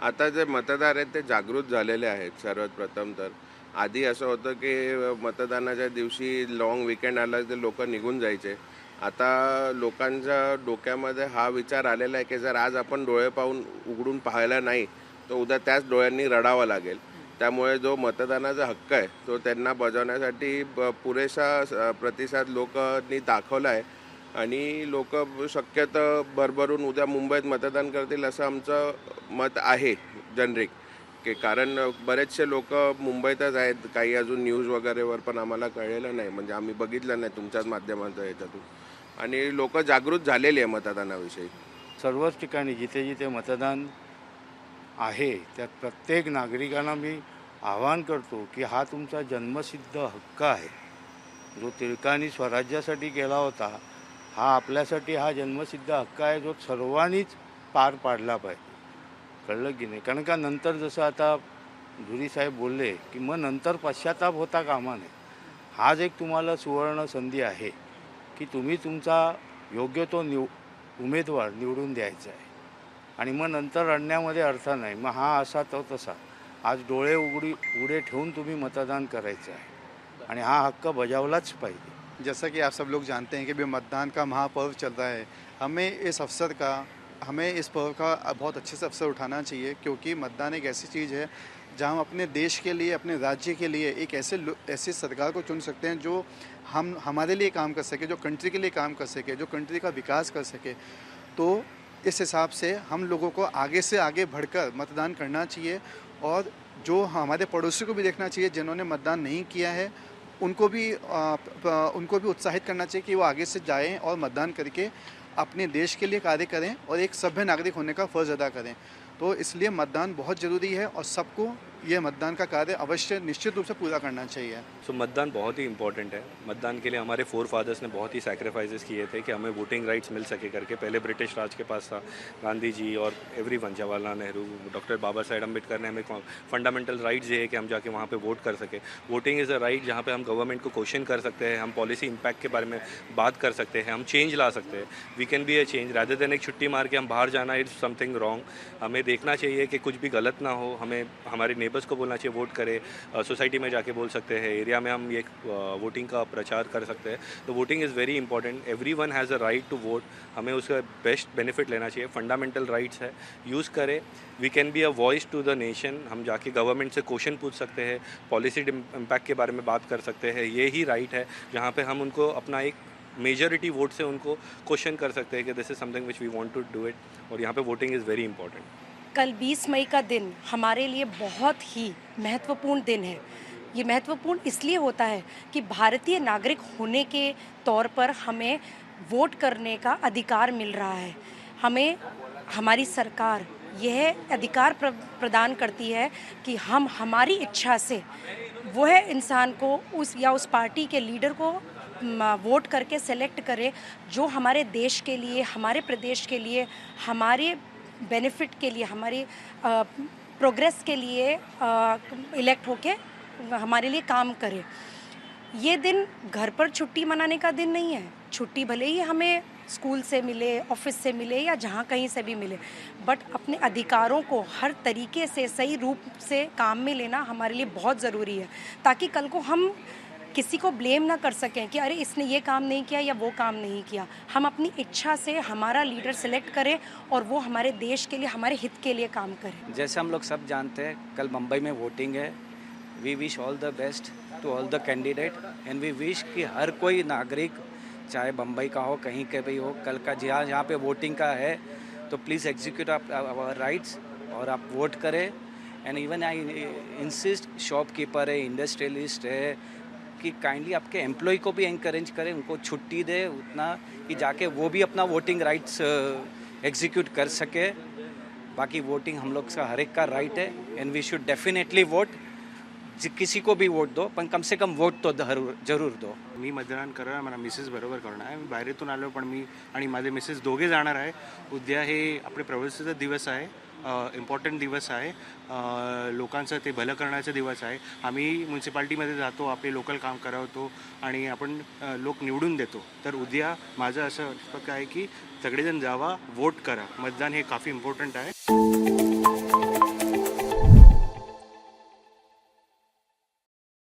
आता जे मतदार आहेत ते जागृत झालेले आहेत सर्वात प्रथम तर. आधी असं होतं की मतदानाच्या दिवशी लाँग वीकेंड आला तर लोक निघून जायचे. आता लोकांच्या डोक्यामध्ये हा विचार आलेला आहे की जर आज आपण डोळे पाहून उघडून पाहायला नाही तर उद्या त्याच डोळ्यांनी रडावं लागेल. त्यामुळे जो मतदानाचा हक्क आहे तो त्यांना बजावण्यासाठी पुरेसा प्रतिसाद लोकांनी दाखवला आहे आणि लोक शक्यतो भरभरून उद्या मुंबईत मतदान करतील असं आमचं मत आहे जनरिक. की कारण बरेचसे लोक मुंबईतच आहेत, काही अजून न्यूज वगैरेवर पण आम्हाला कळलेलं नाही, म्हणजे आम्ही बघितलं नाही तुमच्याच माध्यमांच्या याच्यातून. आणि लोक जागृत झालेली आहे मतदानाविषयी. सर्वच ठिकाणी जिथे जिथे मतदान आहे त्यात प्रत्येक नागरिकांना मी आवाहन करतो की हा तुमचा जन्मसिद्ध हक्क आहे. जो टिळकांनी स्वराज्यासाठी केला होता, हा आपल्यासाठी हा जन्मसिद्ध हक्क आहे, जो सर्वांनीच पार पाडला पाहिजे. कळलं की नाही? कारण का नंतर जसं आता धुरी साहेब बोलले की मग नंतर पश्चाताप होता कामा नये. आज एक तुम्हाला सुवर्ण संधी आहे की तुम्ही तुमचा योग्य तो उमेदवार निवडून द्यायचा आहे आणि मग नंतर रडण्यामध्ये अर्थ नाही. मग हा असा तो तसा. आज डोळे उघडे ठेवून तुम्ही मतदान करायचं आहे आणि हा हक्क बजावलाच पाहिजे. जैसा कि आप सब लोग जानते हैं कि भी मतदान का महापर्व चल रहा है। हमें इस पर्व का बहुत अच्छे से अवसर उठाना चाहिए, क्योंकि मतदान एक ऐसी चीज़ है जहाँ हम अपने देश के लिए, अपने राज्य के लिए एक ऐसी सरकार को चुन सकते हैं जो हमारे लिए काम कर सके, जो कंट्री के लिए काम कर सके, जो कंट्री का विकास कर सके। तो इस हिसाब से हम लोगों को आगे से आगे बढ़कर मतदान करना चाहिए और जो हमारे पड़ोसी को भी देखना चाहिए जिन्होंने मतदान नहीं किया है, उनको भी उत्साहित करना चाहिए कि वो आगे से जाएं और मतदान करके अपने देश के लिए कार्य करें और एक सभ्य नागरिक होने का फ़र्ज़ अदा करें। तो इसलिए मतदान बहुत ज़रूरी है और सबको ये मतदान का कार्य अवश्य निश्चित रूप से पूरा करना चाहिए। मतदान बहुत ही इंपॉर्टेंट है। मतदान के लिए हमारे फोर फादर्स ने बहुत ही सैक्रिफाइसेस किए थे कि हमें वोटिंग राइट्स मिल सके करके। पहले ब्रिटिश राज के पास था, गांधी जी और एवरीवन, जवाहरलाल नेहरू, डॉक्टर बाबा साहेब अम्बेडकर ने हमें फंडामेंटल राइट्स दिए कि हम जाके वहाँ पे वोट कर सके। वोटिंग इज़ अ राइट जहाँ पे हम गवर्नमेंट को क्वेश्चन कर सकते हैं, हम पॉलिसी इम्पैक्ट के बारे में बात कर सकते हैं, हम चेंज ला सकते हैं। We can be a change rather than एक छुट्टी मार के हम बाहर जाना इज़ समथिंग रॉन्ग। हमें देखना चाहिए कि कुछ भी गलत ना हो। हमें हमारे नेबर्स को बोलना चाहिए वोट करें, सोसाइटी में जाके बोल सकते हैं, एरिया में हम ये वोटिंग का प्रचार कर सकते हैं। तो voting is very important. Everyone has a right to vote. हमें उसका बेस्ट बेनिफिट लेना चाहिए। फंडामेंटल राइट्स है, यूज़ करें। We can be a voice to the nation. हम जाके गवर्नमेंट से क्वेश्चन पूछ सकते हैं, पॉलिसी इम्पैक्ट के बारे में बात कर सकते हैं। ये ही राइट है जहाँ पे हम उनको अपना एक मेजॉरिटी वोट से उनको क्वेश्चन कर सकते हैं कि this is something which we want to do it. और यहाँ पे वोटिंग इज़ वेरी इंपॉर्टेंट। कल 20 मई का दिन हमारे लिए बहुत ही महत्वपूर्ण दिन है। ये महत्वपूर्ण इसलिए होता है कि भारतीय नागरिक होने के तौर पर हमें वोट करने का अधिकार मिल रहा है। हमें हमारी सरकार यह अधिकार प्रदान करती है कि हम हमारी इच्छा से वह इंसान को उस पार्टी के लीडर को वोट करके सेलेक्ट करें जो हमारे देश के लिए, हमारे प्रदेश के लिए, हमारे बेनिफिट के लिए, हमारी प्रोग्रेस के लिए इलेक्ट होके हमारे लिए काम करे। ये दिन घर पर छुट्टी मनाने का दिन नहीं है। छुट्टी भले ही हमें स्कूल से मिले, ऑफिस से मिले या जहाँ कहीं से भी मिले, बट अपने अधिकारों को हर तरीके से सही रूप से काम में लेना हमारे लिए बहुत ज़रूरी है, ताकि कल को हम किसी को ब्लेम ना कर सकें कि अरे इसने ये काम नहीं किया या वो काम नहीं किया। हम अपनी इच्छा से हमारा लीडर सेलेक्ट करें और वो हमारे देश के लिए, हमारे हित के लिए काम करें। जैसे हम लोग सब जानते हैं कल मुंबई में वोटिंग है। We wish all the best to all the candidate and we wish कि हर कोई नागरिक, चाहे मुंबई का हो, कहीं के भी हो, कल का जहाँ पे वोटिंग का है तो प्लीज़ एग्जीक्यूट आवर राइट्स और आप वोट करें। And even I insist, shopkeeper है, इंडस्ट्रियलिस्ट है, कि काइंडली आपके एम्प्लॉय को भी एनकरेज करें, उनको छुट्टी दे उतना कि जाके वो भी अपना वोटिंग राइट्स एग्जीक्यूट कर सके। बाकी वोटिंग हम लोग का हर एक का राइट है and we should definitely vote. किसी को भी वोट दो, पण कम से कम वोट तो जरूर दो। मी मतदान करणार, मला मिसेस बरोबर करणार आहे। मी बाहेरून आलो, पण मी आणि माझे मिसेस दोघे जाणार आहे। उद्या हे आपले प्रवासीचा दिवस आहे, इम्पॉर्टंट दिवस आहे, लोकांचं ते भलं करण्याचा दिवस आहे। आम्ही म्युन्सिपाल्टीमध्ये जातो, आपले लोकल काम करवतो आणि आपण लोक निवडून देतो। तर उद्या माझं असं आहे की सगळेजण जावा, वोट करा। मतदान हे काफ़ी इम्पॉर्टंट आहे।